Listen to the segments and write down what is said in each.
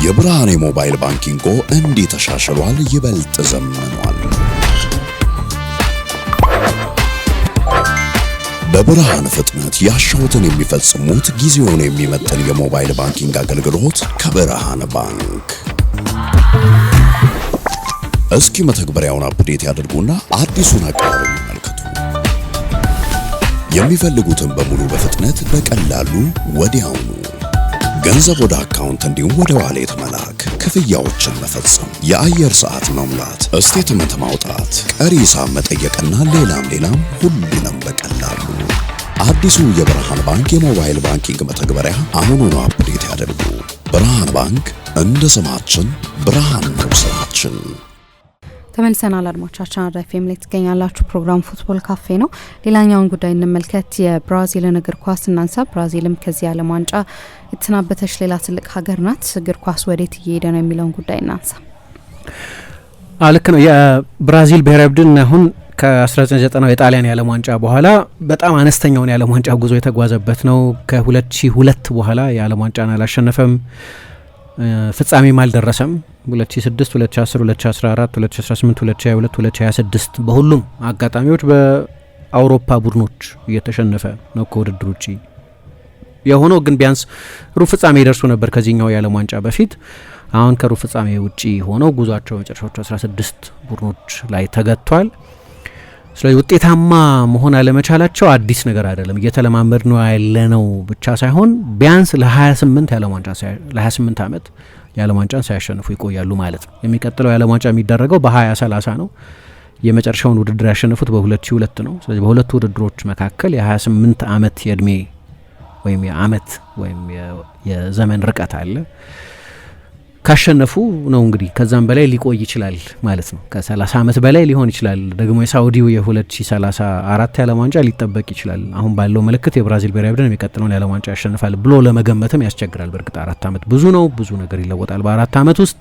የብርሃን ሞባይል ባንኪንግ እንዴት ተሻሽሏል? ይበልጥ ዘመኗል። በብርሃን ፍጥነት ያሻውትን የሚፈጽሙት ጊዜውን የሚመጥን የሞባይል ባንኪንግ አገልግሎት ከብርሃን ባንክ። እስኪ መተግበሪያውን አፕዴት ያድርጉና አዲሱን አቀራረብ ይመልከቱ። የሚፈልጉትን በሙሉ በፍጥነት በቀላሉ ወዲያውኑ ገንዘብ ወደ አካውንት እንዲሁም ወደ ዋሌት መላክ፣ ክፍያዎችን መፈጸም፣ የአየር ሰዓት መሙላት፣ ስቴትመንት ማውጣት፣ ቀሪ ሂሳብ መጠየቅና ሌላም ሁሉንም በቀላሉ። አዲሱ የብርሃን ባንክ የሞባይል ባንኪንግ መተግበሪያ አሁኑኑ አፕዴት ያድርጉ። ብርሃን ባንክ እንደ ስማችን ብርሃን ነው ስራችን። ተመልሰናል አድማጮቻችን። አራፊም ላይ ትገኛላችሁ። ፕሮግራም ፉትቦል ካፌ ነው። ሌላኛውን ጉዳይ እንመልከት። የብራዚልን እግር ኳስ እናንሳ። ብራዚልም ከዚህ ዓለም ዋንጫ የተሰናበተች ሌላ ትልቅ ሀገር ናት። እግር ኳስ ወዴት እየሄደ ነው የሚለውን ጉዳይ እናንሳ። ልክ ነው። የብራዚል ብሔራዊ ቡድን አሁን ከ1990 የጣሊያን የዓለም ዋንጫ በኋላ በጣም አነስተኛውን የዓለም ዋንጫ ጉዞ የተጓዘበት ነው። ከ2002 በኋላ የዓለም ዋንጫን አላሸነፈም፣ ፍጻሜም አልደረሰም። 2006 2010 2014 2018 2022 2026 በሁሉም አጋጣሚዎች በአውሮፓ ቡድኖች እየተሸነፈ ነው ከውድድር ውጪ የሆነው። ግን ቢያንስ ሩብ ፍጻሜ ይደርሱ ነበር ከዚህኛው የዓለም ዋንጫ በፊት። አሁን ከሩብ ፍጻሜ ውጪ ሆነው ጉዟቸው መጨረሻዎቹ 16 ቡድኖች ላይ ተገጥቷል። ስለዚህ ውጤታማ መሆን አለመቻላቸው አዲስ ነገር አይደለም። እየተለማመድ ነው ያለነው ብቻ ሳይሆን ቢያንስ ለ28 የዓለም ዋንጫ ለ28 ዓመት የዓለም ዋንጫን ሳያሸንፉ ይቆያሉ ማለት ነው። የሚቀጥለው የዓለም ዋንጫ የሚደረገው በ2030 ነው። የመጨረሻውን ውድድር ያሸነፉት በ2002 ነው። ስለዚህ በሁለቱ ውድድሮች መካከል የ28 ዓመት የእድሜ ወይም የዓመት ወይም የዘመን ርቀት አለ። ካሸነፉ ነው እንግዲህ ከዛም በላይ ሊቆይ ይችላል ማለት ነው። ከ30 ዓመት በላይ ሊሆን ይችላል። ደግሞ የሳውዲው የ2034 የዓለም ዋንጫ ሊጠበቅ ይችላል። አሁን ባለው ምልክት የብራዚል ብሔራዊ ቡድን የሚቀጥለውን የዓለም ዋንጫ ያሸንፋል ብሎ ለመገመትም ያስቸግራል። በእርግጥ 4 ዓመት ብዙ ነው፣ ብዙ ነገር ይለወጣል በ4 ዓመት ውስጥ።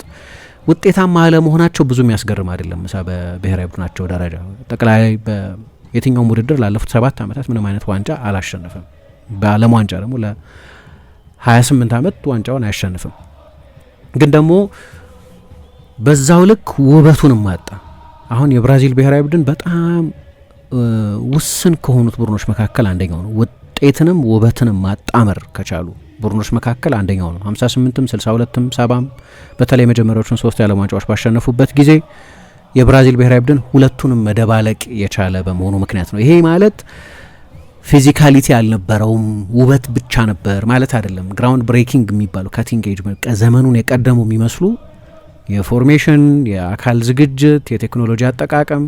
ውጤታማ አለመሆናቸው ብዙ የሚያስገርም አይደለም። በብሔራዊ ቡድናቸው ደረጃ ጠቅላይ በየትኛውም ውድድር ላለፉት 7 ዓመታት ምንም አይነት ዋንጫ አላሸነፈም። በዓለም ዋንጫ ደግሞ ለ28 ዓመት ዋንጫውን አያሸንፍም። ግን ደግሞ በዛው ልክ ውበቱንም አጣ። አሁን የብራዚል ብሔራዊ ቡድን በጣም ውስን ከሆኑት ቡድኖች መካከል አንደኛው ነው። ውጤትንም ውበትንም ማጣመር ከቻሉ ቡድኖች መካከል አንደኛው ነው። 58ም 62ም 70ም በተለይ መጀመሪያዎቹን 3 የዓለም ዋንጫዎች ባሸነፉበት ጊዜ የብራዚል ብሔራዊ ቡድን ሁለቱንም መደባለቅ የቻለ በመሆኑ ምክንያት ነው። ይሄ ማለት ፊዚካሊቲ አልነበረውም፣ ውበት ብቻ ነበር ማለት አይደለም። ግራውንድ ብሬኪንግ የሚባሉ ካቲንግ ኤጅ ዘመኑን የቀደሙ የሚመስሉ የፎርሜሽን፣ የአካል ዝግጅት፣ የቴክኖሎጂ አጠቃቀም፣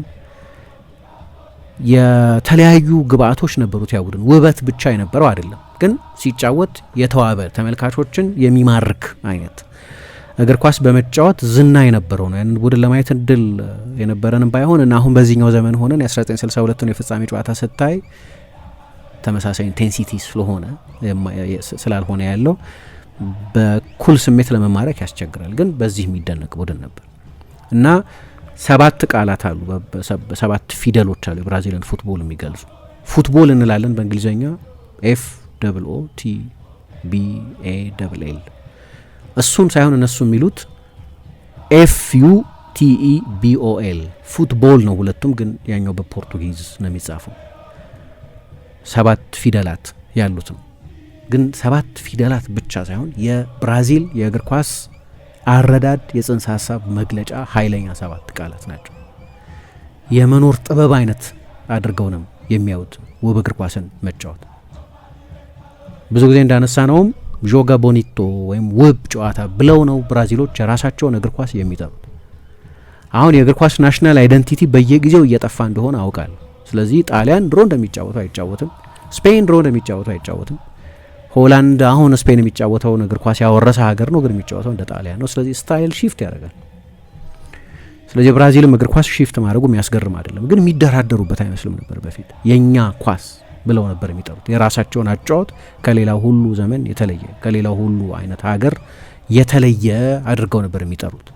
የተለያዩ ግብአቶች ነበሩት። ያ ቡድን ውበት ብቻ የነበረው አይደለም፣ ግን ሲጫወት የተዋበ ተመልካቾችን የሚማርክ አይነት እግር ኳስ በመጫወት ዝና የነበረው ነው። ያንን ቡድን ለማየት እድል የነበረንም ባይሆን እና አሁን በዚህኛው ዘመን ሆነን የ1962ን የፍጻሜ ጨዋታ ስታይ ተመሳሳይ ኢንቴንሲቲ ስላልሆነ ያለው በኩል ስሜት ለመማረክ ያስቸግራል። ግን በዚህ የሚደነቅ ቡድን ነበር እና 7 ቃላት አሉ፣ 7 ፊደሎች አሉ የብራዚልን ፉትቦል የሚገልጹ። ፉትቦል እንላለን በእንግሊዝኛ FOOTBALL። እሱን ሳይሆን እነሱ የሚሉት FUTEBOL ፉትቦል ነው ሁለቱም፣ ግን ያኛው በፖርቱጊዝ ነው የሚጻፈው። 7 ፊደላት ያሉት ነው። ግን 7 ፊደላት ብቻ ሳይሆን የብራዚል የእግር ኳስ አረዳድ የጽንሰ ሀሳብ መግለጫ ኃይለኛ 7 ቃላት ናቸው። የመኖር ጥበብ አይነት አድርገው ነው የሚያዩት ውብ እግር ኳስን መጫወት። ብዙ ጊዜ እንዳነሳ ነውም ጆጋ ቦኒቶ ወይም ውብ ጨዋታ ብለው ነው ብራዚሎች የራሳቸውን እግር ኳስ የሚጠሩት። አሁን የእግር ኳስ ናሽናል አይደንቲቲ በየጊዜው እየጠፋ እንደሆነ አውቃለሁ። ስለዚህ ጣሊያን ድሮ እንደሚጫወተው አይጫወትም፣ ስፔን ድሮ እንደሚጫወተው አይጫወትም፣ ሆላንድ አሁን ስፔን የሚጫወተውን እግር ኳስ ያወረሰ ሀገር ነው፣ ግን የሚጫወተው እንደ ጣሊያን ነው። ስለዚህ ስታይል ሺፍት ያደርጋል። ስለዚህ ብራዚልም እግር ኳስ ሺፍት ማድረጉ የሚያስገርም አይደለም። ግን የሚደራደሩበት አይመስልም ነበር በፊት። የኛ ኳስ ብለው ነበር የሚጠሩት። የራሳቸውን አጫወት ከሌላው ሁሉ ዘመን የተለየ ከሌላው ሁሉ አይነት ሀገር የተለየ አድርገው ነበር የሚጠሩት።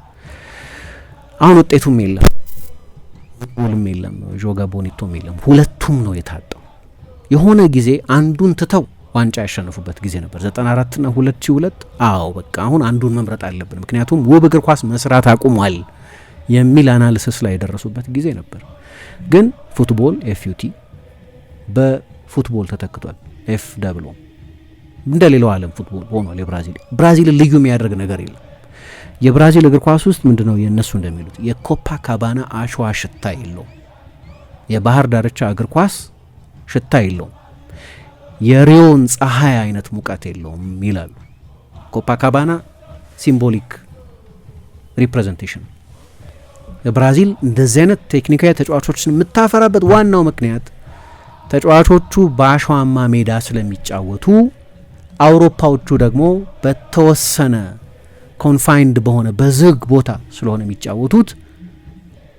አሁን ውጤቱም የለም፣ ፉትቦልም የለም፣ ጆጋ ቦኒቶም የለም። ሁለቱም ነው የታጠው። የሆነ ጊዜ አንዱን ትተው ዋንጫ ያሸነፉበት ጊዜ ነበር 94 እና 2002። አዎ በቃ አሁን አንዱን መምረጥ አለብን ምክንያቱም ውብ እግር ኳስ መስራት አቁሟል የሚል አናሊሲስ ላይ የደረሱበት ጊዜ ነበር። ግን ፉትቦል ኤፍዩቲ በፉትቦል ተተክቷል። ኤፍ ደብሎ እንደ ሌላው ዓለም ፉትቦል ሆኗል። ብራዚል ልዩ የሚያደርግ ነገር የለም። የብራዚል እግር ኳስ ውስጥ ምንድነው የነሱ እንደሚሉት የኮፓ ካባና አሸዋ ሽታ የለውም። የባህር ዳርቻ እግር ኳስ ሽታ የለውም። የሪዮን ፀሐይ አይነት ሙቀት የለውም ይላሉ። ኮፓ ካባና ሲምቦሊክ ሪፕሬዘንቴሽን። የብራዚል እንደዚህ አይነት ቴክኒካዊ ተጫዋቾችን የምታፈራበት ዋናው ምክንያት ተጫዋቾቹ በአሸዋማ ሜዳ ስለሚጫወቱ፣ አውሮፓዎቹ ደግሞ በተወሰነ ኮንፋይንድ በሆነ በዝግ ቦታ ስለሆነ የሚጫወቱት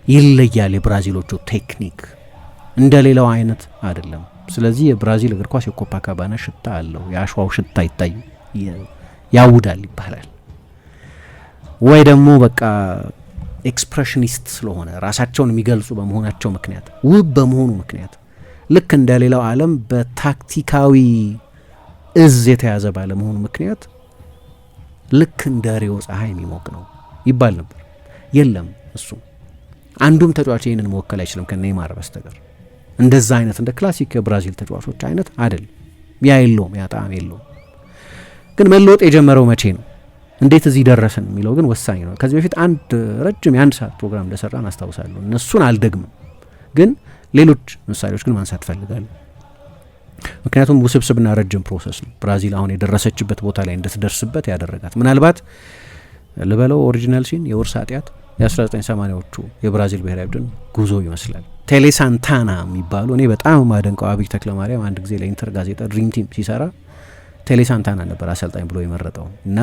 ይለያል። የብራዚሎቹ ቴክኒክ እንደ ሌላው አይነት አይደለም። ስለዚህ የብራዚል እግር ኳስ የኮፓ ካባና ሽታ አለው። የአሸዋው ሽታ ይታይ ያውዳል ይባላል። ወይ ደግሞ በቃ ኤክስፕሬሽኒስት ስለሆነ ራሳቸውን የሚገልጹ በመሆናቸው ምክንያት ውብ በመሆኑ ምክንያት ልክ እንደ ሌላው ዓለም በታክቲካዊ እዝ የተያዘ ባለመሆኑ ምክንያት ልክ እንደ ሪዮ ፀሐይ የሚሞቅ ነው ይባል ነበር። የለም እሱ አንዱም ተጫዋች ይህንን መወከል አይችልም ከኔይማር በስተቀር። እንደዛ አይነት እንደ ክላሲክ የብራዚል ተጫዋቾች አይነት አይደለም። ያ የለውም፣ ያ ጣዕም የለውም። ግን መለወጥ የጀመረው መቼ ነው፣ እንዴት እዚህ ደረሰን የሚለው ግን ወሳኝ ነው። ከዚህ በፊት አንድ ረጅም የ1 ሰዓት ፕሮግራም እንደሰራን አስታውሳለሁ። እነሱን አልደግምም፣ ግን ሌሎች ምሳሌዎች ግን ማንሳት ፈልጋለሁ። ምክንያቱም ውስብስብና ረጅም ፕሮሰስ ነው ብራዚል አሁን የደረሰችበት ቦታ ላይ እንድትደርስበት ያደረጋት። ምናልባት ልበለው ኦሪጂናል ሲን የውርስ ኃጢአት የ1980ዎቹ የብራዚል ብሔራዊ ቡድን ጉዞ ይመስላል። ቴሌ ሳንታና የሚባሉ እኔ በጣም ማደንቀው አብይ ተክለማርያም አንድ ጊዜ ለኢንተር ጋዜጣ ድሪም ቲም ሲሰራ ቴሌ ሳንታና ነበር አሰልጣኝ ብሎ የመረጠው እና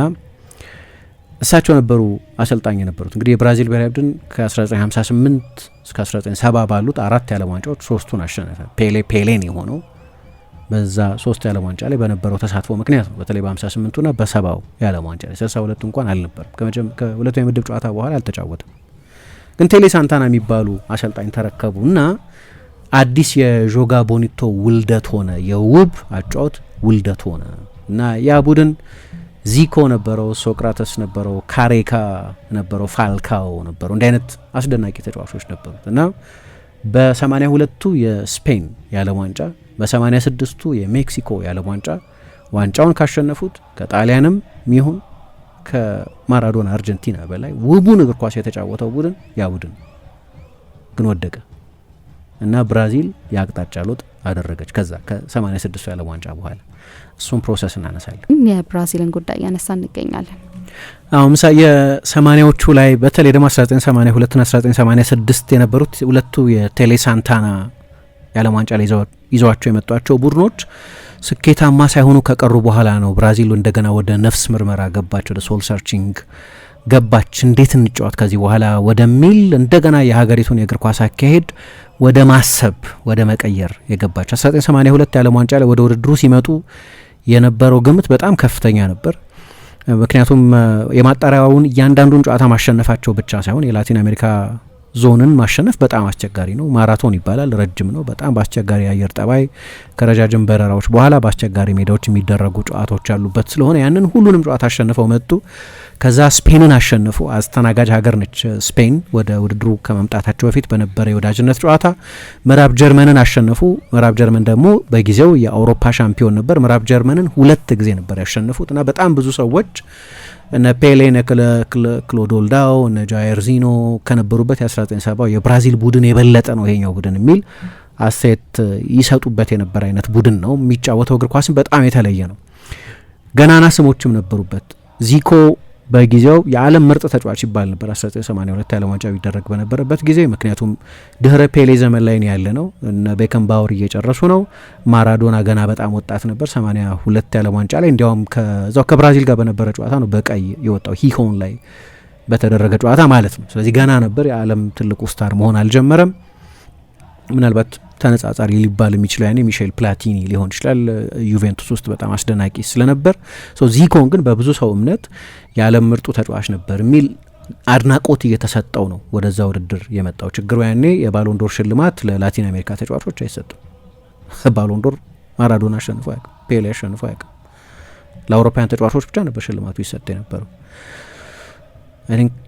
እሳቸው ነበሩ አሰልጣኝ የነበሩት። እንግዲህ የብራዚል ብሔራዊ ቡድን ከ1958 እስከ 1970 ባሉት 4 የዓለም ዋንጫዎች 3ቱን አሸነፈ። ፔሌን የሆነው በዛ 3 የዓለም ዋንጫ ላይ በነበረው ተሳትፎ ምክንያት ነው። በተለይ በ58ና በ70 የዓለም ዋንጫ ላይ 62 እንኳን አልነበርም። ከሁለቱ የምድብ ጨዋታ በኋላ አልተጫወተም። ግን ቴሌ ሳንታና የሚባሉ አሰልጣኝ ተረከቡ እና አዲስ የዦጋ ቦኒቶ ውልደት ሆነ፣ የውብ አጫወት ውልደት ሆነ እና ያ ቡድን ዚኮ ነበረው፣ ሶቅራተስ ነበረው፣ ካሬካ ነበረው፣ ፋልካኦ ነበረው። እንዲህ አይነት አስደናቂ ተጫዋቾች ነበሩት እና በ82ቱ የስፔን የዓለም ዋንጫ በ86ቱ የሜክሲኮ የዓለም ዋንጫ ዋንጫውን ካሸነፉት ከጣሊያንም ሚሆን ከማራዶና አርጀንቲና በላይ ውቡን እግር ኳስ የተጫወተው ቡድን ያ ቡድን ግን ወደቀ እና ብራዚል የአቅጣጫ ለውጥ አደረገች። ከዛ ከ86ቱ የዓለም ዋንጫ በኋላ እሱም ፕሮሰስ እናነሳለን። የብራዚልን ጉዳይ ያነሳ እንገኛለን። አሁን ምሳ የ80ዎቹ ላይ በተለይ ደግሞ 1982 እና 1986 የነበሩት ሁለቱ የቴሌ ሳንታና የዓለም ዋንጫ ላይ ይዘዋቸው የመጧቸው ቡድኖች ስኬታማ ሳይሆኑ ከቀሩ በኋላ ነው ብራዚል እንደገና ወደ ነፍስ ምርመራ ገባች፣ ወደ ሶል ሰርቺንግ ገባች። እንዴት እንጫወት ከዚህ በኋላ ወደሚል እንደገና የሀገሪቱን የእግር ኳስ አካሄድ ወደ ማሰብ ወደ መቀየር የገባች። 1982 የዓለም ዋንጫ ላይ ወደ ውድድሩ ሲመጡ የነበረው ግምት በጣም ከፍተኛ ነበር። ምክንያቱም የማጣሪያውን እያንዳንዱን ጨዋታ ማሸነፋቸው ብቻ ሳይሆን የላቲን አሜሪካ ዞንን ማሸነፍ በጣም አስቸጋሪ ነው። ማራቶን ይባላል፣ ረጅም ነው። በጣም በአስቸጋሪ የአየር ጠባይ ከረጃጅም በረራዎች በኋላ በአስቸጋሪ ሜዳዎች የሚደረጉ ጨዋታዎች ያሉበት ስለሆነ ያንን ሁሉንም ጨዋታ አሸንፈው መጡ። ከዛ ስፔንን አሸንፉ። አስተናጋጅ ሀገር ነች ስፔን። ወደ ውድድሩ ከመምጣታቸው በፊት በነበረ የወዳጅነት ጨዋታ ምዕራብ ጀርመንን አሸነፉ። ምዕራብ ጀርመን ደግሞ በጊዜው የአውሮፓ ሻምፒዮን ነበር። ምዕራብ ጀርመንን 2 ጊዜ ነበር ያሸነፉት እና በጣም ብዙ ሰዎች እነ ፔሌ፣ እነ ክሎዶልዳው፣ እነ ጃይርዚኖ ከነበሩበት የ1970 የብራዚል ቡድን የበለጠ ነው ይሄኛው ቡድን የሚል አስተያየት ይሰጡበት የነበረ አይነት ቡድን ነው። የሚጫወተው እግር ኳስም በጣም የተለየ ነው። ገናና ስሞችም ነበሩበት። ዚኮ በጊዜው የዓለም ምርጥ ተጫዋች ይባል ነበር 1982 የዓለም ዋንጫ ቢደረግ በነበረበት ጊዜ። ምክንያቱም ድህረ ፔሌ ዘመን ላይ ነው ያለ ነው። እነ ቤከንባወር እየጨረሱ ነው። ማራዶና ገና በጣም ወጣት ነበር 82 የዓለም ዋንጫ ላይ። እንዲያውም ከዛው ከብራዚል ጋር በነበረ ጨዋታ ነው በቀይ የወጣው ሂኮን ላይ በተደረገ ጨዋታ ማለት ነው። ስለዚህ ገና ነበር። የዓለም ትልቁ ስታር መሆን አልጀመረም። ምናልባት ተነጻጻሪ ሊባል የሚችለው ያኔ ሚሼል ፕላቲኒ ሊሆን ይችላል። ዩቬንቱስ ውስጥ በጣም አስደናቂ ስለነበር ዚኮን ግን በብዙ ሰው እምነት የዓለም ምርጡ ተጫዋች ነበር የሚል አድናቆት እየተሰጠው ነው ወደዛ ውድድር የመጣው። ችግሩ ያኔ የባሎንዶር ሽልማት ለላቲን አሜሪካ ተጫዋቾች አይሰጥም። ባሎንዶር ማራዶና አሸንፎ አያውቅም፣ ፔሌ አሸንፎ አያውቅም። ለአውሮፓውያን ተጫዋቾች ብቻ ነበር ሽልማቱ ይሰጥ የነበረው።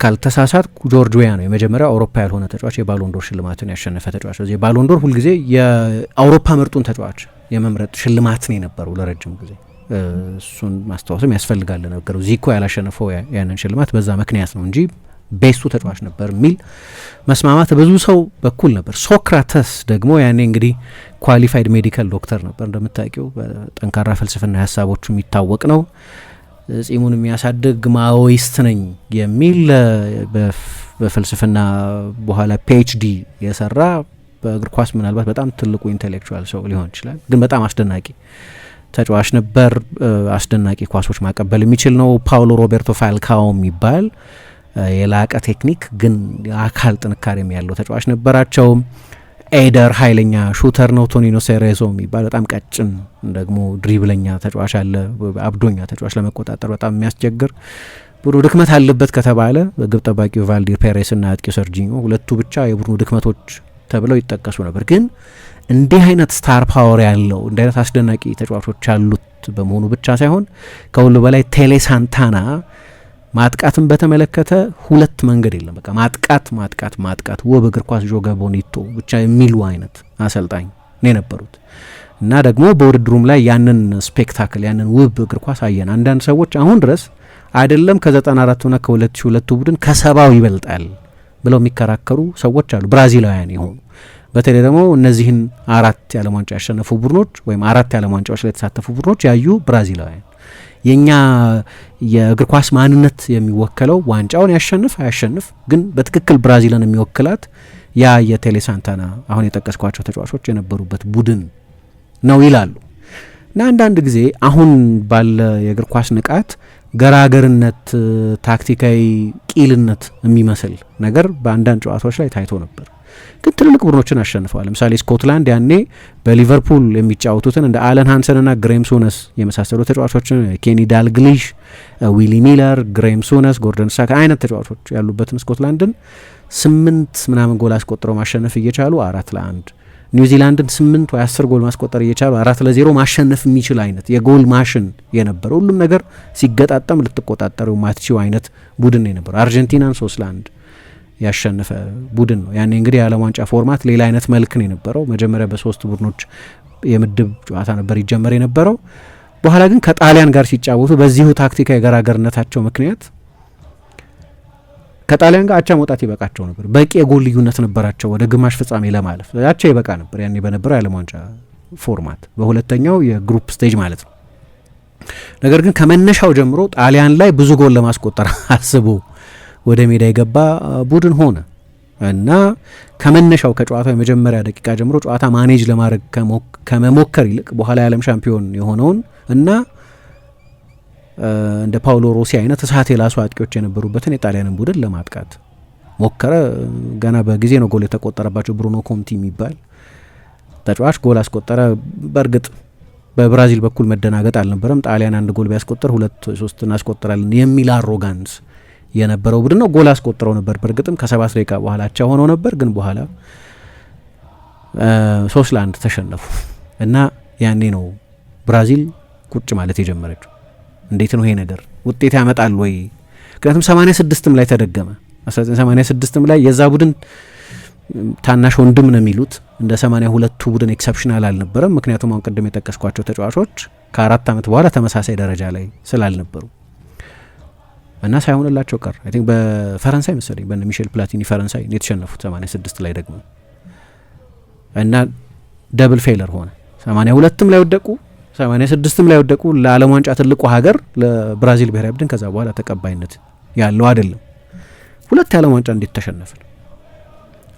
ካልተሳሳት ጆርጅ ዌያ ነው የመጀመሪያው አውሮፓ ያልሆነ ተጫዋች የባሎንዶር ሽልማትን ያሸነፈ ተጫዋች። ስለዚህ የባሎንዶር ሁልጊዜ የአውሮፓ ምርጡን ተጫዋች የመምረጥ ሽልማት ነው የነበረው ለረጅም ጊዜ። እሱን ማስታወስም ያስፈልጋል። ነገረው ዚኮ ያላሸነፈው ያንን ሽልማት በዛ ምክንያት ነው እንጂ ቤሱ ተጫዋች ነበር የሚል መስማማት ብዙ ሰው በኩል ነበር። ሶክራተስ ደግሞ ያኔ እንግዲህ ኳሊፋይድ ሜዲካል ዶክተር ነበር እንደምታውቂው፣ በጠንካራ ፍልስፍና ሀሳቦቹ የሚታወቅ ነው። ጺሙን የሚያሳድግ ማኦይስት ነኝ የሚል በፍልስፍና በኋላ ፒኤችዲ የሰራ በእግር ኳስ ምናልባት በጣም ትልቁ ኢንቴሌክቹዋል ሰው ሊሆን ይችላል። ግን በጣም አስደናቂ ተጫዋች ነበር። አስደናቂ ኳሶች ማቀበል የሚችል ነው። ፓውሎ ሮቤርቶ ፋልካኦ የሚባል የላቀ ቴክኒክ ግን የአካል ጥንካሬም ያለው ተጫዋች ነበራቸው። ኤደር ኃይለኛ ሹተር ነው። ቶኒኖ ሴሬዞ የሚባል በጣም ቀጭን ደግሞ ድሪብለኛ ተጫዋች አለ። አብዶኛ ተጫዋች ለመቆጣጠር በጣም የሚያስቸግር ቡድኑ ድክመት አለበት ከተባለ በግብ ጠባቂው ቫልዲር ፔሬስ እና አጥቂው ሰርጂኞ ሁለቱ ብቻ የቡድኑ ድክመቶች ተብለው ይጠቀሱ ነበር። ግን እንዲህ አይነት ስታር ፓወር ያለው እንዲህ አይነት አስደናቂ ተጫዋቾች ያሉት በመሆኑ ብቻ ሳይሆን ከሁሉ በላይ ቴሌ ሳንታና ማጥቃትን በተመለከተ ሁለት መንገድ የለም። በቃ ማጥቃት ውብ እግር ኳስ ጆጋ ቦኒቶ ብቻ የሚሉ አይነት አሰልጣኝ ነው የነበሩት እና ደግሞ በውድድሩም ላይ ያንን ስፔክታክል ያንን ውብ እግር ኳስ አየን። አንዳንድ ሰዎች አሁን ድረስ አይደለም ከ94ና ከ2002 ቡድን ከ70 ይበልጣል ብለው የሚከራከሩ ሰዎች አሉ፣ ብራዚላውያን የሆኑ በተለይ ደግሞ እነዚህን 4 የዓለም ዋንጫ ያሸነፉ ቡድኖች ወይም 4 የዓለም ዋንጫዎች ላይ የተሳተፉ ቡድኖች ያዩ ብራዚላውያን። የኛ የእግር ኳስ ማንነት የሚወከለው ዋንጫውን ያሸንፍ አያሸንፍ ግን በትክክል ብራዚልን የሚወክላት ያ የቴሌ ሳንታና አሁን የጠቀስኳቸው ተጫዋቾች የነበሩበት ቡድን ነው ይላሉ። እና አንዳንድ ጊዜ አሁን ባለ የእግር ኳስ ንቃት ገራገርነት፣ ታክቲካዊ ቂልነት የሚመስል ነገር በአንዳንድ ጨዋታዎች ላይ ታይቶ ነበር። ግን ትልልቅ ቡድኖችን አሸንፈዋል። ለምሳሌ ስኮትላንድ ያኔ በሊቨርፑል የሚጫወቱትን እንደ አለን ሃንሰንና ግሬም ሱነስ የመሳሰሉ ተጫዋቾችን ኬኒ ዳልግሊሽ፣ ዊሊ ሚለር፣ ግሬም ሱነስ፣ ጎርደን ሳካ አይነት ተጫዋቾች ያሉበትን ስኮትላንድን 8 ምናምን ጎል አስቆጥረው ማሸነፍ እየቻሉ 4-1 ኒውዚላንድን 8 ወይ 10 ጎል ማስቆጠር እየቻሉ 4-0 ማሸነፍ የሚችል አይነት የጎል ማሽን የነበረው ሁሉም ነገር ሲገጣጠም ልትቆጣጠረው ማትቺው አይነት ቡድን ነው የነበረው። አርጀንቲናን 3-1 ያሸነፈ ቡድን ነው። ያኔ እንግዲህ የዓለም ዋንጫ ፎርማት ሌላ አይነት መልክ ነው የነበረው። መጀመሪያ በ3 ቡድኖች የምድብ ጨዋታ ነበር ይጀመር የነበረው። በኋላ ግን ከጣሊያን ጋር ሲጫወቱ በዚሁ ታክቲካዊ የገራገርነታቸው ምክንያት ከጣሊያን ጋር አቻ መውጣት ይበቃቸው ነበር። በቂ የጎል ልዩነት ነበራቸው ወደ ግማሽ ፍጻሜ ለማለፍ አቻ ይበቃ ነበር ያኔ በነበረው የዓለም ዋንጫ ፎርማት በሁለተኛው የግሩፕ ስቴጅ ማለት ነው። ነገር ግን ከመነሻው ጀምሮ ጣሊያን ላይ ብዙ ጎል ለማስቆጠር አስቦ ወደ ሜዳ የገባ ቡድን ሆነ እና ከመነሻው ከጨዋታው የመጀመሪያ ደቂቃ ጀምሮ ጨዋታ ማኔጅ ለማድረግ ከመሞከር ይልቅ በኋላ የዓለም ሻምፒዮን የሆነውን እና እንደ ፓውሎ ሮሲ አይነት እሳት የላሱ አጥቂዎች የነበሩበትን የጣሊያንን ቡድን ለማጥቃት ሞከረ። ገና በጊዜ ነው ጎል የተቆጠረባቸው። ብሩኖ ኮንቲ የሚባል ተጫዋች ጎል አስቆጠረ። በእርግጥ በብራዚል በኩል መደናገጥ አልነበረም። ጣሊያን አንድ ጎል ቢያስቆጠር 2-3 እናስቆጥራለን የሚል አሮጋንስ የነበረው ቡድን ነው። ጎል አስቆጥረው ነበር። በእርግጥም ከ7 ደቂቃ በኋላ አቻ ሆነው ነበር። ግን በኋላ 3-1 ተሸነፉ እና ያኔ ነው ብራዚል ቁጭ ማለት የጀመረችው። እንዴት ነው ይሄ ነገር ውጤት ያመጣል ወይ? ምክንያቱም 86ም ላይ ተደገመ። 1986ም ላይ የዛ ቡድን ታናሽ ወንድም ነው የሚሉት እንደ 82ቱ ቡድን ኤክሰፕሽናል አልነበረም። ምክንያቱም አሁን ቅድም የጠቀስኳቸው ተጫዋቾች ከ4 ዓመት በኋላ ተመሳሳይ ደረጃ ላይ ስላልነበሩ እና ሳይሆንላቸው ቀር አይ ቲንክ በፈረንሳይ መሰለኝ በነ ሚሼል ፕላቲኒ ፈረንሳይ የተሸነፉት 86 ላይ ደግሞ እና ደብል ፌለር ሆነ። 82ም ላይ ወደቁ፣ 86ም ላይ ወደቁ። ለዓለም ዋንጫ ትልቁ ሀገር ለብራዚል ብሔራዊ ቡድን ከዛ በኋላ ተቀባይነት ያለው አይደለም። 2 የዓለም ዋንጫ እንዴት ተሸነፍን?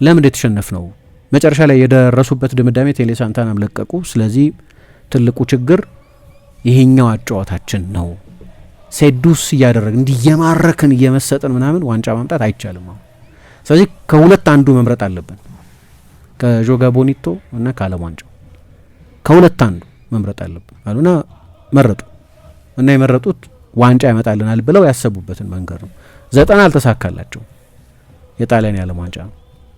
ለምን እንዴት ተሸነፍ ነው? መጨረሻ ላይ የደረሱበት ድምዳሜ ቴሌ ሳንታናም ለቀቁ። ስለዚህ ትልቁ ችግር ይሄኛው አጫዋታችን ነው። ሴዱስ እያደረግን እንዲየማረክን እየመሰጠን ምናምን ዋንጫ ማምጣት አይቻልም። ስለዚህ ከሁለት አንዱ መምረጥ አለብን፣ ከጆጋ ቦኒቶ እና ከዓለም ዋንጫው ከሁለት አንዱ መምረጥ አለብን አሉና መረጡ። እና የመረጡት ዋንጫ ያመጣልናል ብለው ያሰቡበትን መንገድ ነው። 90 አልተሳካላቸው። የጣሊያን የዓለም ዋንጫ ነው።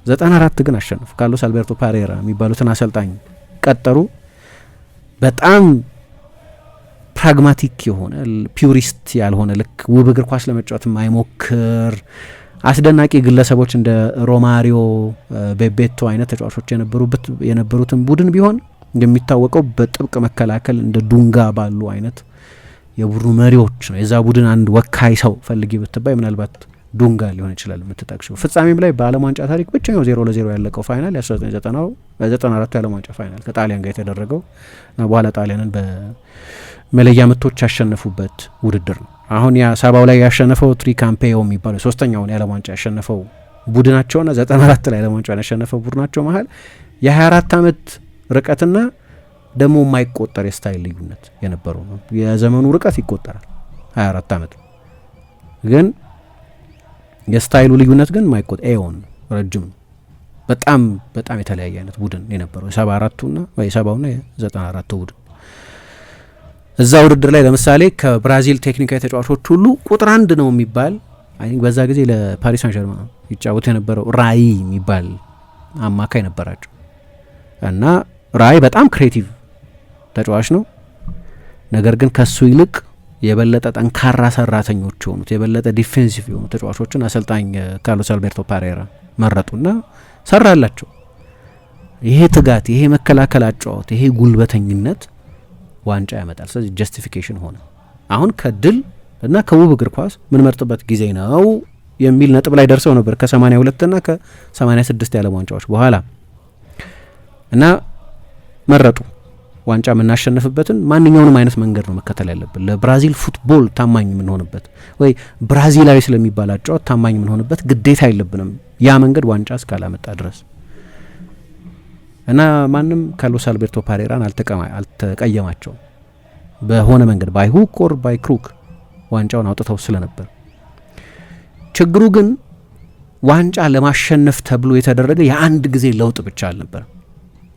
94 ግን አሸነፉ። ካርሎስ አልቤርቶ ፓሬራ የሚባሉትን አሰልጣኝ ቀጠሩ። በጣም ፕራግማቲክ የሆነ ፒውሪስት ያልሆነ ልክ ውብ እግር ኳስ ለመጫወት የማይሞክር አስደናቂ ግለሰቦች እንደ ሮማሪዮ፣ ቤቤቶ አይነት ተጫዋቾች የነበሩትን ቡድን ቢሆን እንደሚታወቀው በጥብቅ መከላከል እንደ ዱንጋ ባሉ አይነት የቡድኑ መሪዎች ነው። የዛ ቡድን አንድ ወካይ ሰው ፈልጊ ብትባይ ምናልባት ዱንጋ ሊሆን ይችላል የምትጠቅሽው። ፍጻሜም ላይ በዓለም ዋንጫ ታሪክ ብቸኛው 0-0 ያለቀው ፋይናል የ1994 የዓለም ዋንጫ ፋይናል ከጣሊያን ጋር የተደረገው እና በኋላ ጣሊያንን በመለያ ምቶች ያሸነፉበት ውድድር ነው። አሁን ያ ሰባው ላይ ያሸነፈው ትሪካምፔዮ የሚባለው ሶስተኛውን የዓለም ዋንጫ ያሸነፈው ቡድናቸውና 94 ላይ የዓለም ዋንጫ ያሸነፈው ቡድናቸው መሀል የ24 ዓመት ርቀትና ደግሞ የማይቆጠር የስታይል ልዩነት የነበረው ነው። የዘመኑ ርቀት ይቆጠራል 24 ዓመት ግን የስታይሉ ልዩነት ግን የማይቆጠር ኤዮን ረጅም ነው። በጣም በጣም የተለያየ አይነት ቡድን የነበረው የ74ቱና የ70ና የ94ቱ ቡድን እዛ ውድድር ላይ ለምሳሌ ከብራዚል ቴክኒካዊ ተጫዋቾች ሁሉ ቁጥር 1 ነው የሚባል በዛ ጊዜ ለፓሪስ ሳን ዠርማን ይጫወት የነበረው ራይ የሚባል አማካይ ነበራቸው እና ራይ በጣም ክሬቲቭ ተጫዋች ነው። ነገር ግን ከሱ ይልቅ የበለጠ ጠንካራ ሰራተኞች የሆኑት የበለጠ ዲፌንሲቭ የሆኑ ተጫዋቾችን አሰልጣኝ ካርሎስ አልቤርቶ ፓሬራ መረጡና ሰራላቸው። ይሄ ትጋት፣ ይሄ መከላከል አጫወት፣ ይሄ ጉልበተኝነት ዋንጫ ያመጣል። ስለዚህ ጀስቲፊኬሽን ሆነ። አሁን ከድል እና ከውብ እግር ኳስ ምን መርጥበት ጊዜ ነው የሚል ነጥብ ላይ ደርሰው ነበር ከ82 እና ከ86 የዓለም ዋንጫዎች በኋላ እና መረጡ። ዋንጫ የምናሸንፍበትን ማንኛውንም አይነት መንገድ ነው መከተል ያለብን። ለብራዚል ፉትቦል ታማኝ የምንሆንበት ወይ ብራዚላዊ ስለሚባል አጫወት ታማኝ የምንሆንበት ግዴታ የለብንም ያ መንገድ ዋንጫ እስካላመጣ ድረስ እና ማንም ካርሎስ አልቤርቶ ፓሬራን አልተቀየማቸውም። በሆነ መንገድ ባይ ሁክ ኦር ባይ ክሩክ ዋንጫውን አውጥተው ስለነበር ችግሩ ግን ዋንጫ ለማሸነፍ ተብሎ የተደረገ የአንድ ጊዜ ለውጥ ብቻ አልነበረም።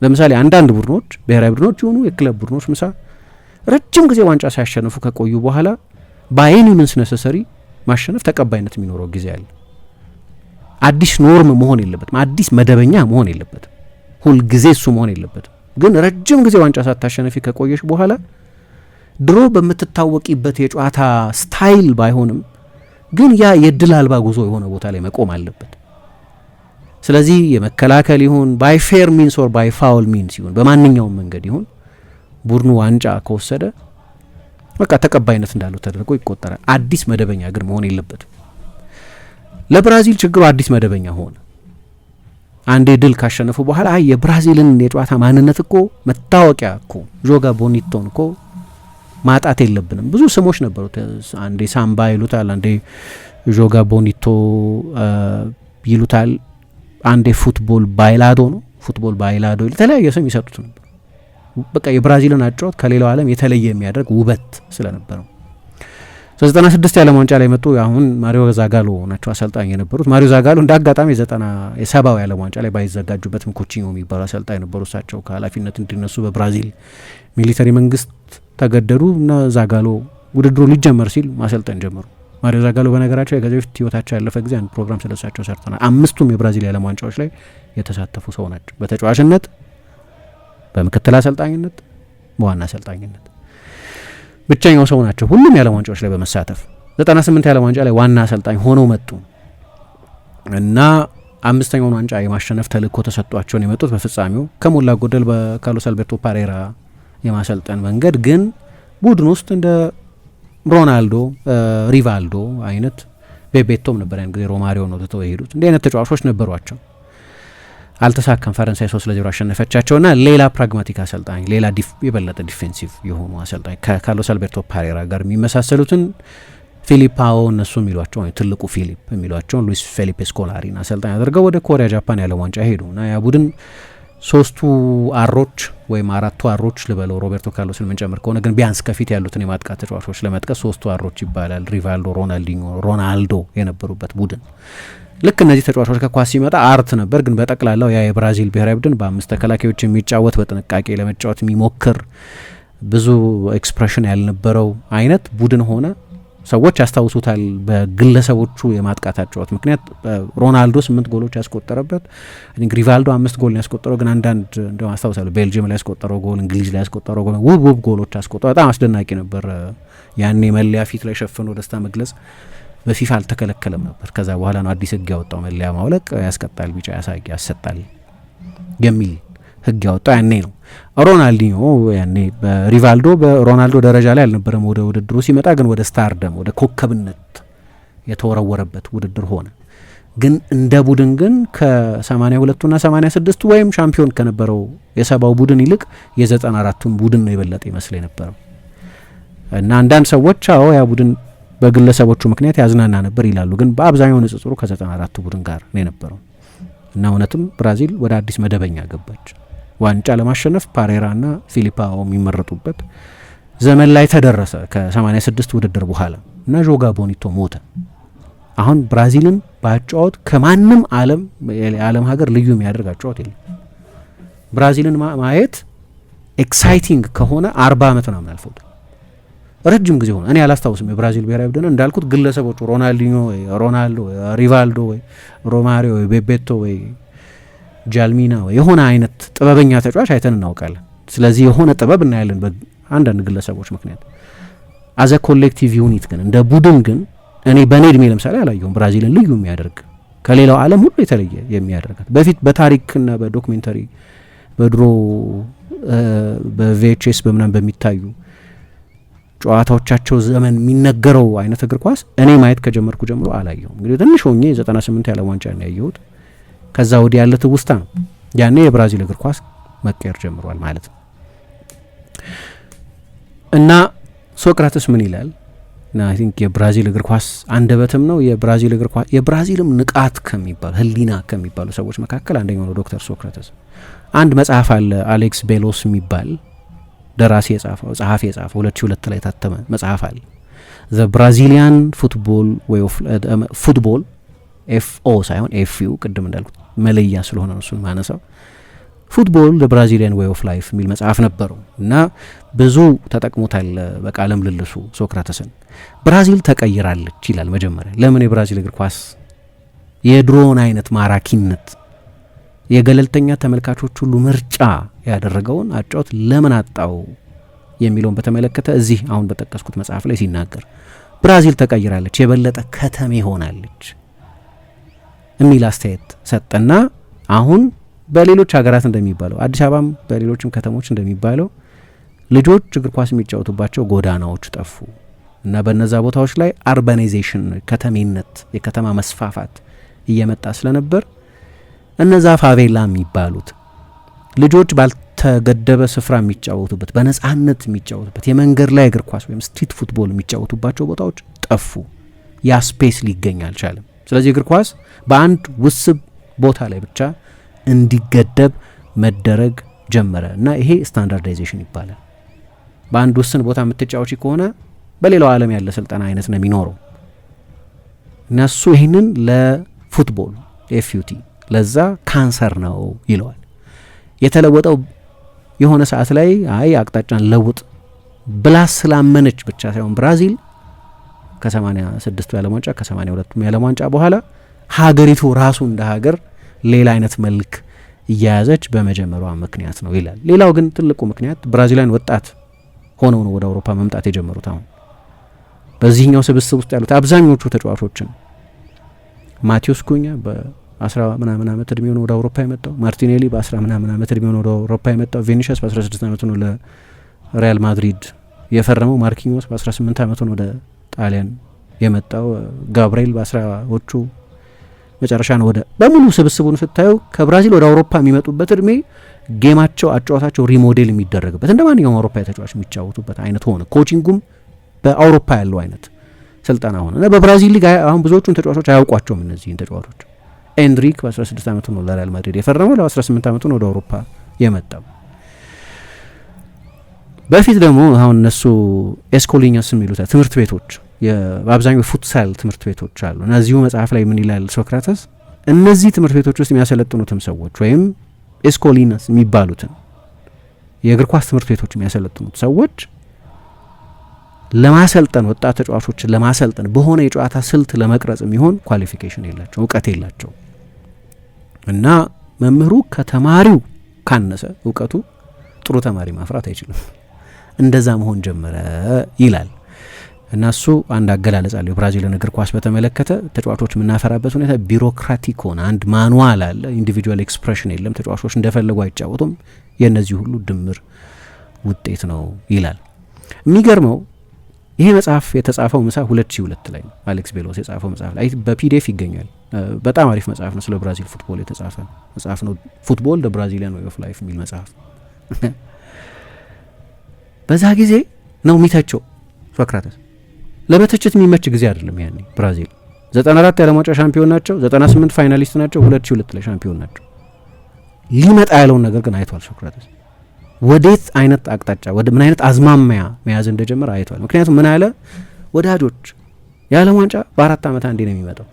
ለምሳሌ አንዳንድ ቡድኖች ብሔራዊ ቡድኖች የሆኑ የክለብ ቡድኖች ረጅም ጊዜ ዋንጫ ሳያሸንፉ ከቆዩ በኋላ በአይኒ ምንስ ነሰሰሪ ማሸነፍ ተቀባይነት የሚኖረው ጊዜ አለ። አዲስ ኖርም መሆን የለበትም፣ አዲስ መደበኛ መሆን የለበትም፣ ሁል ጊዜ እሱ መሆን የለበትም። ግን ረጅም ጊዜ ዋንጫ ሳታሸነፊ ከቆየሽ በኋላ ድሮ በምትታወቂበት የጨዋታ ስታይል ባይሆንም ግን ያ የድል አልባ ጉዞ የሆነ ቦታ ላይ መቆም አለበት። ስለዚህ የመከላከል ይሁን ባይ ፌር ሚንስ ኦር ባይ ፋውል ሚንስ ይሁን በማንኛውም መንገድ ይሁን ቡድኑ ዋንጫ ከወሰደ በቃ ተቀባይነት እንዳለው ተደርጎ ይቆጠራል። አዲስ መደበኛ ግን መሆን የለበትም። ለብራዚል ችግሩ አዲስ መደበኛ ሆነ። አንዴ ድል ካሸነፉ በኋላ የብራዚልን የጨዋታ ማንነት እኮ መታወቂያ እኮ ጆጋ ቦኒቶን እኮ ማጣት የለብንም። ብዙ ስሞች ነበሩት። አንዴ ሳምባ ይሉታል፣ አንዴ ጆጋ ቦኒቶ ይሉታል፣ አንዴ ፉትቦል ባይላዶ ነው፣ ፉትቦል ባይላዶ የተለያየ ስም ይሰጡት ነበር። በቃ የብራዚልን አጫወት ከሌላው ዓለም የተለየ የሚያደርግ ውበት ስለነበረው 96 የዓለም ዋንጫ ላይ መጡ። አሁን ማሪዮ ዛጋሎ ናቸው አሰልጣኝ የነበሩት። ማሪዮ ዛጋሎ እንደ አጋጣሚ የ70 የዓለም ዋንጫ ላይ ባይዘጋጁበትም ኮቺኞ የሚባሉ አሰልጣኝ ነበሩ። እሳቸው ከኃላፊነት እንዲነሱ በብራዚል ሚሊተሪ መንግስት ተገደዱ እና ዛጋሎ ውድድሩ ሊጀመር ሲል ማሰልጠን ጀመሩ። ማሪዮ ዛጋሎ በነገራቸው ከዚህ በፊት ህይወታቸው ያለፈ ጊዜ አንድ ፕሮግራም ስለሳቸው ሰርተናል። 5ቱም የብራዚል የዓለም ዋንጫዎች ላይ የተሳተፉ ሰው ናቸው። በተጫዋችነት፣ በምክትል አሰልጣኝነት፣ በዋና አሰልጣኝነት ብቸኛው ሰው ናቸው ሁሉም የዓለም ዋንጫዎች ላይ በመሳተፍ 98 የዓለም ዋንጫ ላይ ዋና አሰልጣኝ ሆነው መጡ እና 5ኛውን ዋንጫ የማሸነፍ ተልእኮ ተሰጥቷቸውን የመጡት በፍጻሜው ከሞላ ጎደል በካርሎስ አልቤርቶ ፓሬራ የማሰልጠን መንገድ ግን ቡድን ውስጥ እንደ ሮናልዶ፣ ሪቫልዶ አይነት ቤቤቶም ነበር ያን ጊዜ ሮማሪዮ ነው ተተው የሄዱት። እንዲህ አይነት ተጫዋቾች ነበሯቸው። አልተሳካም። ፈረንሳይ 3-0 አሸነፈቻቸውና ሌላ ፕራግማቲክ አሰልጣኝ፣ ሌላ የበለጠ ዲፌንሲቭ የሆኑ አሰልጣኝ ከካርሎስ አልቤርቶ ፓሬራ ጋር የሚመሳሰሉትን ፊሊፓኦ እነሱ የሚሏቸው ትልቁ ፊሊፕ የሚሏቸውን ሉዊስ ፌሊፔ ስኮላሪን አሰልጣኝ አድርገው ወደ ኮሪያ ጃፓን የዓለም ዋንጫ ሄዱ እና ያ ቡድን 3ቱ አሮች ወይም 4ቱ አሮች ልበለው ሮቤርቶ ካርሎስን የምንጨምር ከሆነ ግን ቢያንስ ከፊት ያሉትን የማጥቃት ተጫዋቾች ለመጥቀስ 3ቱ አሮች ይባላል። ሪቫልዶ፣ ሮናልዲኞ፣ ሮናልዶ የነበሩበት ቡድን። ልክ እነዚህ ተጫዋቾች ከኳስ ሲመጣ አርት ነበር፣ ግን በጠቅላላው ያ የብራዚል ብሔራዊ ቡድን በ5 ተከላካዮች የሚጫወት በጥንቃቄ ለመጫወት የሚሞክር ብዙ ኤክስፕሬሽን ያልነበረው አይነት ቡድን ሆነ። ሰዎች ያስታውሱታል በግለሰቦቹ የማጥቃት አጨዋወት ምክንያት ሮናልዶ 8 ጎሎች ያስቆጠረበት ሪቫልዶ 5 ጎል ያስቆጠረው ግን አንዳንድ እንደው አስታውሳለሁ ቤልጂየም ላይ ያስቆጠረው ጎል እንግሊዝ ላይ ያስቆጠረው ጎል ውብ ጎሎች ያስቆጠረው በጣም አስደናቂ ነበር። ያኔ መለያ ፊት ላይ ሸፍኖ ደስታ መግለጽ በፊፋ አልተከለከለም ነበር። ከዛ በኋላ ነው አዲስ ህግ ያወጣው መለያ ማውለቅ ያስቀጣል፣ ቢጫ ያሰጣል የሚል ህግ ያወጣው ያኔ ነው። ሮናልዲኞ ያኔ በሪቫልዶ በሮናልዶ ደረጃ ላይ አልነበረም። ወደ ውድድሩ ሲመጣ ግን ወደ ስታርደም ወደ ኮከብነት የተወረወረበት ውድድር ሆነ። ግን እንደ ቡድን ግን ከ82ና 86 ወይም ሻምፒዮን ከነበረው የሰባው ቡድን ይልቅ የ94ቱን ቡድን ነው የበለጠ ይመስል የነበረው እና አንዳንድ ሰዎች ያ ቡድን በግለሰቦቹ ምክንያት ያዝናና ነበር ይላሉ። ግን በአብዛኛው ንጽጽሩ ከ94ቱ ቡድን ጋር ነው የነበረው እና እውነትም ብራዚል ወደ አዲስ መደበኛ ገባች። ዋንጫ ለማሸነፍ ፓሬራና ፊሊፓኦ የሚመረጡበት ዘመን ላይ ተደረሰ ከ86 ውድድር በኋላ እና ጆጋ ቦኒቶ ሞተ። አሁን ብራዚልን በአጨዋወት ከማንም የዓለም ሀገር ልዩ የሚያደርግ አጨዋወት የለም። ብራዚልን ማየት ኤክሳይቲንግ ከሆነ 40 ዓመት ምናምን አልፎታል። ረጅም ጊዜ ሆነ። እኔ አላስታውስም የብራዚል ብሔራዊ ቡድን እንዳልኩት ግለሰቦቹ ሮናልዲኞ ወይ ሮናልዶ ወይ ሪቫልዶ ወይ ሮማሪዮ ወይ ቤቤቶ ወይ ጃልሚና ወይ የሆነ አይነት ጥበበኛ ተጫዋች አይተን እናውቃለን። ስለዚህ የሆነ ጥበብ እናያለን በአንዳንድ ግለሰቦች ምክንያት። አዘ ኮሌክቲቭ ዩኒት ግን እንደ ቡድን ግን እኔ በኔ እድሜ ለምሳሌ አላየሁም ብራዚልን ልዩ የሚያደርግ ከሌላው ዓለም ሁሉ የተለየ የሚያደርጋት። በፊት በታሪክና በዶክሜንተሪ በድሮ በቪኤችኤስ በምናምን በሚታዩ ጨዋታዎቻቸው ዘመን የሚነገረው አይነት እግር ኳስ እኔ ማየት ከጀመርኩ ጀምሮ አላየሁም። እንግዲህ ትንሽ ሆኜ 98 የዓለም ዋንጫ ነው ያየሁት። ከዛ ወዲህ ያለ ትውስታ ነው። ያኔ የብራዚል እግር ኳስ መቀየር ጀምሯል ማለት ነው። እና ሶቅራተስ ምን ይላል? እና አይ ቲንክ የብራዚል እግር ኳስ አንደበትም ነው የብራዚል እግር ኳስ የብራዚልም ንቃት ከሚባሉ ህሊና ከሚባሉ ሰዎች መካከል አንደኛው ነው ዶክተር ሶቅራተስ። አንድ መጽሐፍ አለ አሌክስ ቤሎስ የሚባል ደራሲ የጻፈው ጸሐፊ የጻፈው 2002 ላይ ታተመ መጽሐፍ አለ ዘ ብራዚሊያን ፉትቦል ዌይ ኦፍ ፉትቦል ኤፍኦ ሳይሆን ኤፍዩ ቅድም እንዳልኩት መለያ ስለሆነ ነው እሱን ማነሳው። ፉትቦል ዘ ብራዚሊያን ዌይ ኦፍ ላይፍ የሚል መጽሐፍ ነበረው እና ብዙ ተጠቅሞታል በቃለ ምልልሱ ሶቅራተስን። ብራዚል ተቀይራለች ይላል መጀመሪያ። ለምን የብራዚል እግር ኳስ የድሮውን አይነት ማራኪነት የገለልተኛ ተመልካቾች ሁሉ ምርጫ ያደረገውን አጫውት ለምን አጣው የሚለውን በተመለከተ እዚህ አሁን በጠቀስኩት መጽሐፍ ላይ ሲናገር ብራዚል ተቀይራለች፣ የበለጠ ከተሜ ሆናለች የሚል አስተያየት ሰጠና አሁን በሌሎች ሀገራት እንደሚባለው አዲስ አበባም በሌሎችም ከተሞች እንደሚባለው ልጆች እግር ኳስ የሚጫወቱባቸው ጎዳናዎች ጠፉ እና በነዛ ቦታዎች ላይ አርባናይዜሽን ከተሜነት የከተማ መስፋፋት እየመጣ ስለነበር እነዛ ፋቬላ የሚባሉት ልጆች ባልተገደበ ስፍራ የሚጫወቱበት በነጻነት የሚጫወቱበት የመንገድ ላይ እግር ኳስ ወይም ስትሪት ፉትቦል የሚጫወቱባቸው ቦታዎች ጠፉ። ያ ስፔስ ሊገኝ አልቻለም። ስለዚህ እግር ኳስ በአንድ ውስብ ቦታ ላይ ብቻ እንዲገደብ መደረግ ጀመረ እና ይሄ ስታንዳርዳይዜሽን ይባላል። በአንድ ውስን ቦታ የምትጫወቺ ከሆነ በሌላው ዓለም ያለ ስልጠና አይነት ነው የሚኖረው። እነሱ ይህንን ለፉትቦል ኤፍዩቲ ለዛ ካንሰር ነው ይለዋል። የተለወጠው የሆነ ሰዓት ላይ አይ አቅጣጫን ለውጥ ብላ ስላመነች ብቻ ሳይሆን ብራዚል ከ86 የዓለም ዋንጫ ከ82 የዓለም ዋንጫ በኋላ ሀገሪቱ ራሱ እንደ ሀገር ሌላ አይነት መልክ እያያዘች በመጀመሯ ምክንያት ነው ይላል። ሌላው ግን ትልቁ ምክንያት ብራዚላውያን ወጣት ሆነው ነው ወደ አውሮፓ መምጣት የጀመሩት። አሁን በዚህኛው ስብስብ ውስጥ ያሉት አብዛኞቹ ተጫዋቾችን ማቴዎስ ኩኛ በ10 ምናምን ዓመት እድሜው ነው ወደ አውሮፓ የመጣው። ማርቲኔሊ በ10 ምናምን ዓመት እድሜው ነው ወደ አውሮፓ የመጣው። ቪኒሲየስ በ16 ዓመቱ ነው ለሪያል ማድሪድ የፈረመው። ማርኪኞስ በ18 ዓመቱ ነው ወደ ጣሊያን የመጣው። ጋብርኤል በ10ዎቹ መጨረሻ ነው ወደ በሙሉ ስብስቡን ስታዩ ከብራዚል ወደ አውሮፓ የሚመጡበት እድሜ ጌማቸው አጫዋታቸው ሪሞዴል የሚደረግበት እንደ ማንኛውም አውሮፓ ተጫዋች የሚጫወቱበት አይነት ሆነ። ኮቺንጉም በአውሮፓ ያለው አይነት ስልጠና ሆነ እና በብራዚል ሊግ አሁን ብዙዎቹን ተጫዋቾች አያውቋቸውም። እነዚህን ተጫዋቾች ኤንድሪክ በ16 ዓመቱ ነው ለሪያል ማድሪድ የፈረመው፣ ለ18 ዓመቱ ነው ወደ አውሮፓ የመጣው። በፊት ደግሞ አሁን እነሱ ኤስኮሊኛስ የሚሉት ትምህርት ቤቶች በአብዛኛው ፉትሳል ትምህርት ቤቶች አሉ እና እዚሁ መጽሐፍ ላይ ምን ይላል ሶክራተስ? እነዚህ ትምህርት ቤቶች ውስጥ የሚያሰለጥኑትም ሰዎች ወይም ኤስኮሊናስ የሚባሉትን የእግር ኳስ ትምህርት ቤቶች የሚያሰለጥኑት ሰዎች ለማሰልጠን ወጣት ተጫዋቾችን ለማሰልጠን በሆነ የጨዋታ ስልት ለመቅረጽ የሚሆን ኳሊፊኬሽን የላቸው፣ እውቀት የላቸው እና መምህሩ ከተማሪው ካነሰ እውቀቱ ጥሩ ተማሪ ማፍራት አይችልም። እንደዛ መሆን ጀመረ ይላል እና እሱ አንድ አገላለጽ አለ የብራዚልን እግር ኳስ በተመለከተ። ተጫዋቾች የምናፈራበት ሁኔታ ቢሮክራቲክ ሆነ፣ አንድ ማኑዋል አለ፣ ኢንዲቪጁዋል ኤክስፕሬሽን የለም፣ ተጫዋቾች እንደፈለጉ አይጫወቱም፣ የእነዚህ ሁሉ ድምር ውጤት ነው ይላል። የሚገርመው ይሄ መጽሐፍ የተጻፈው 2002 ላይ ነው። አሌክስ ቤሎስ የጻፈው መጽሐፍ ላይ በፒዲኤፍ ይገኛል። በጣም አሪፍ መጽሐፍ ነው። ስለ ብራዚል ፉትቦል የተጻፈ መጽሐፍ ነው። ፉትቦል ደ ብራዚሊያን ዌይ ኦፍ ላይፍ የሚል መጽሐፍ። በዛ ጊዜ ነው የሚተቸው ሶክራተስ። ለመተቸት የሚመች ጊዜ አይደለም ያኔ። ብራዚል 94 የዓለም ዋንጫ ሻምፒዮን ናቸው፣ 98 ፋይናሊስት ናቸው፣ 2002 ላይ ሻምፒዮን ናቸው። ሊመጣ ያለውን ነገር ግን አይቷል ሶክራተስ። ወዴት አይነት አቅጣጫ ወደ ምን አይነት አዝማሚያ መያዝ እንደጀመረ አይቷል። ምክንያቱም ምን አለ፣ ወዳጆች የዓለም ዋንጫ በ4 ዓመት አንዴ ነው የሚመጣው።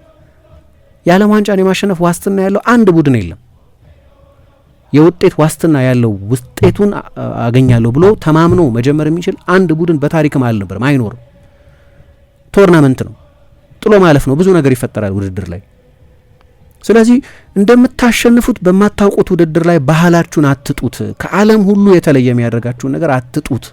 የዓለም ዋንጫን የማሸነፍ ዋስትና ያለው አንድ ቡድን የለም። የውጤት ዋስትና ያለው ውጤቱን አገኛለሁ ብሎ ተማምኖ መጀመር የሚችል አንድ ቡድን በታሪክም አልነበረም፣ አይኖርም። ቶርናመንት ነው፣ ጥሎ ማለፍ ነው፣ ብዙ ነገር ይፈጠራል ውድድር ላይ። ስለዚህ እንደምታሸንፉት በማታውቁት ውድድር ላይ ባህላችሁን አትጡት፣ ከዓለም ሁሉ የተለየ የሚያደርጋችሁን ነገር አትጡት።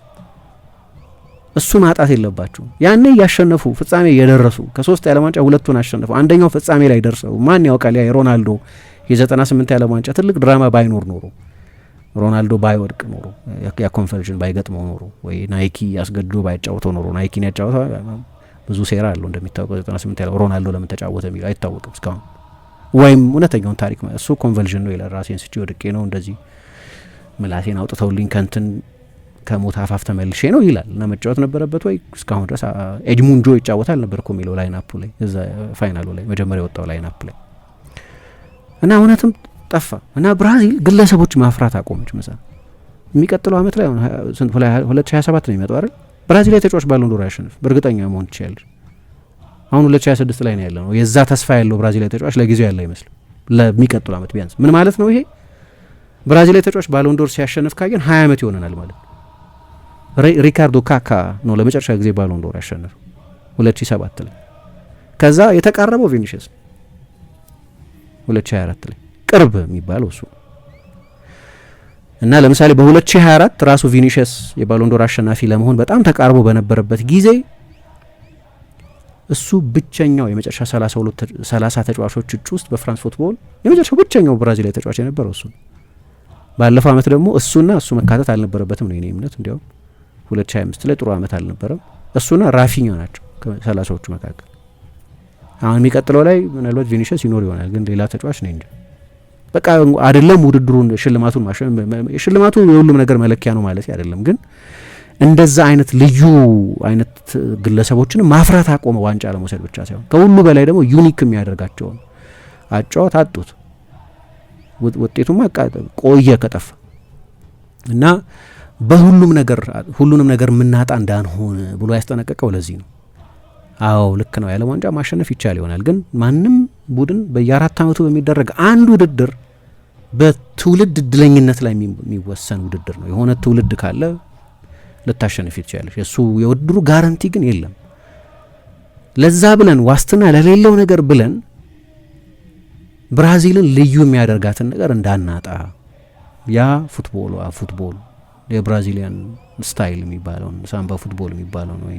እሱ ማጣት የለባችሁ። ያኔ እያሸነፉ ፍጻሜ እየደረሱ ከ3 የዓለም ዋንጫ 2ቱን አሸነፉ፣ አንደኛው ፍጻሜ ላይ ደርሰው ማን ያውቃል ያ የሮናልዶ የ98 የዓለም ዋንጫ ትልቅ ድራማ ባይኖር ኖሮ፣ ሮናልዶ ባይወድቅ ኖሮ፣ ያ ኮንቨርዥን ባይገጥመው ኖሮ፣ ወይ ናይኪ ያስገድዶ ባይጫወተው ኖሮ። ናይኪን ያጫወተው ብዙ ሴራ አለው እንደሚታወቀው። 98 ያለው ሮናልዶ ለምን ተጫወተ የሚለው አይታወቅም እስካሁን። ወይም እውነተኛውን ታሪክ እሱ ኮንቨርዥን ነው ይላል። ራሴን ስቼ ወድቄ ነው እንደዚህ ምላሴን አውጥተውልኝ ከንትን ከሞት አፋፍ ተመልሼ ነው ይላል። እና መጫወት ነበረበት ወይ እስካሁን ድረስ ኤድሙንጆ ይጫወታል ነበር እኮ የሚለው ላይናፑ ላይ እዛ ፋይናሉ ላይ መጀመሪያ የወጣው ላይናፕ ላይ እና እውነትም ጠፋ እና ብራዚል ግለሰቦች ማፍራት አቆመች። ምሳ የሚቀጥለው አመት ላይ 2027 ነው የሚመጣው አይደል? ብራዚል ላይ ተጫዋች ባሎን ዶር ያሸንፍ በእርግጠኛ መሆን ትችላለች። አሁን 2026 ላይ ነው ያለ ነው። የዛ ተስፋ ያለው ብራዚል ላይ ተጫዋች ለጊዜው ያለ አይመስልም። ለሚቀጥለው አመት ቢያንስ ምን ማለት ነው ይሄ? ብራዚል ላይ ተጫዋች ባሎን ዶር ሲያሸንፍ ካየን 20 አመት ይሆነናል ማለት ነው። ሪካርዶ ካካ ነው ለመጨረሻ ጊዜ ባሎን ዶር ያሸነፈው 2007 ላይ። ከዛ የተቃረበው ቪኒሺየስ 2024 ላይ ቅርብ የሚባለው እሱ እና ለምሳሌ በ2024 ራሱ ቪኒሺየስ የባሎን ዶር አሸናፊ ለመሆን በጣም ተቃርቦ በነበረበት ጊዜ እሱ ብቸኛው የመጨረሻ 30 ተጫዋቾች እጩ ውስጥ በፍራንስ ፉትቦል የመጨረሻው ብቸኛው ብራዚላዊ ተጫዋች የነበረው እሱ። ባለፈው አመት ደግሞ እሱና እሱ መካተት አልነበረበትም ነው የኔ እምነት። እንዲያውም 2025 ላይ ጥሩ አመት አልነበረም። እሱና ራፊኛ ናቸው ከ30ዎቹ መካከል። አሁን የሚቀጥለው ላይ ምናልባት ቪኒሺየስ ይኖር ይሆናል፣ ግን ሌላ ተጫዋች ነው እንጂ በቃ አይደለም። ውድድሩን ሽልማቱ የሁሉም ነገር መለኪያ ነው ማለት አይደለም፣ ግን እንደዛ አይነት ልዩ አይነት ግለሰቦችን ማፍራት አቆመ። ዋንጫ ለመውሰድ ብቻ ሳይሆን ከሁሉ በላይ ደግሞ ዩኒክ የሚያደርጋቸውን አጫወት አጡት። ውጤቱማ ቆየ ከጠፋ እና በሁሉም ነገር የምናጣ እንዳንሆን ብሎ ያስጠነቀቀው ለዚህ ነው። አዎ ልክ ነው፣ የዓለም ዋንጫ ማሸነፍ ይቻል ይሆናል፣ ግን ማንም ቡድን በየ4 አመቱ በሚደረግ አንድ ውድድር በትውልድ እድለኝነት ላይ የሚወሰን ውድድር ነው። የሆነ ትውልድ ካለ ልታሸንፍ ይችላል። የሱ የውድድሩ ጋራንቲ ግን የለም። ለዛ ብለን ዋስትና ለሌለው ነገር ብለን ብራዚልን ልዩ የሚያደርጋትን ነገር እንዳናጣ ያ ፉትቦል የብራዚሊያን ስታይል የሚባለውን ሳምባ ፉትቦል የሚባለውን ወይ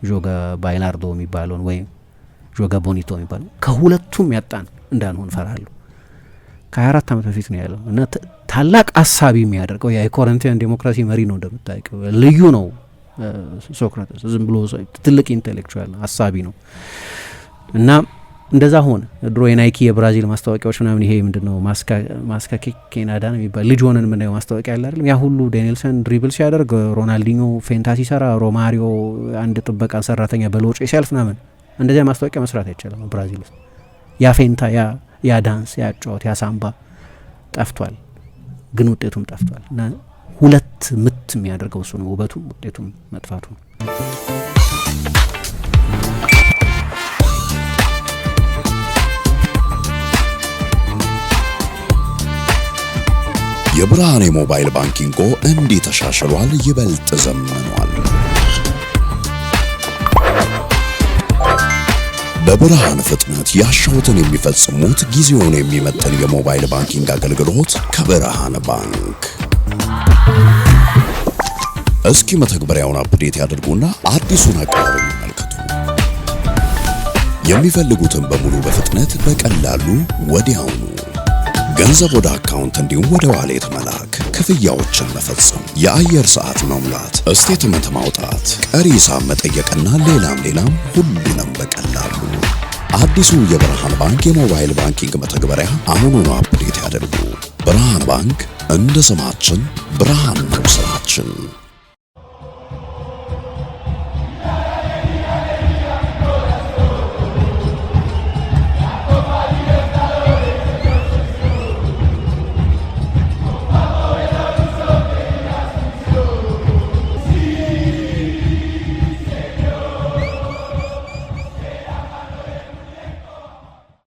ጆጋ ባይናርዶ የሚባለውን ወይ ጆጋ ቦኒቶ የሚባለውን ከሁለቱም ያጣን እንዳንሆን ፈራለሁ። ከ24 ዓመት በፊት ነው ያለው እና ታላቅ አሳቢ የሚያደርገው የኮረንቲያን ዴሞክራሲ መሪ ነው። እንደምታውቀው ልዩ ነው ሶክራተስ። ዝም ብሎ ትልቅ ኢንቴሌክቹዋል አሳቢ ነው እና እንደዛ ሆነ። ድሮ የናይኪ የብራዚል ማስታወቂያዎች ምናምን ይሄ ምንድነው ማስካ ኬናዳ ነው የሚባል ልጅ ሆነን የምናየው ማስታወቂያ ያለ አይደለም? ያ ሁሉ ዴኒልሰን ድሪብል ሲያደርግ፣ ሮናልዲኞ ፌንታ ሲሰራ፣ ሮማሪዮ አንድ ጥበቃ ሰራተኛ በሎጬ ሲያልፍ ምናምን እንደዚያ ማስታወቂያ መስራት አይቻልም ብራዚል ውስጥ። ያ ፌንታ ያ ዳንስ ያ ጨዋታ ያ ሳምባ ጠፍቷል፣ ግን ውጤቱም ጠፍቷል። እና ሁለት ምት የሚያደርገው እሱ ነው፣ ውበቱም ውጤቱም መጥፋቱ ነው። የብርሃን የሞባይል ባንኪንጎ እንዲህ ተሻሽሏል፣ ይበልጥ ዘመኗል። በብርሃን ፍጥነት ያሻውትን የሚፈጽሙት ጊዜውን የሚመጥን የሞባይል ባንኪንግ አገልግሎት ከብርሃን ባንክ። እስኪ መተግበሪያውን አፕዴት ያድርጉና አዲሱን አቀራረብ ይመልከቱ። የሚፈልጉትን በሙሉ በፍጥነት በቀላሉ ወዲያውኑ ገንዘብ ወደ አካውንት እንዲሁም ወደ ዋሌት መላክ፣ ክፍያዎችን መፈጸም፣ የአየር ሰዓት መሙላት፣ ስቴትመንት ማውጣት፣ ቀሪ ሂሳብ መጠየቅና ሌላም ሁሉንም በቀላሉ። አዲሱ የብርሃን ባንክ የሞባይል ባንኪንግ መተግበሪያ አሁኑኑ አፕዴት ያድርጉ። ብርሃን ባንክ እንደ ስማችን ብርሃን ነው ስራችን።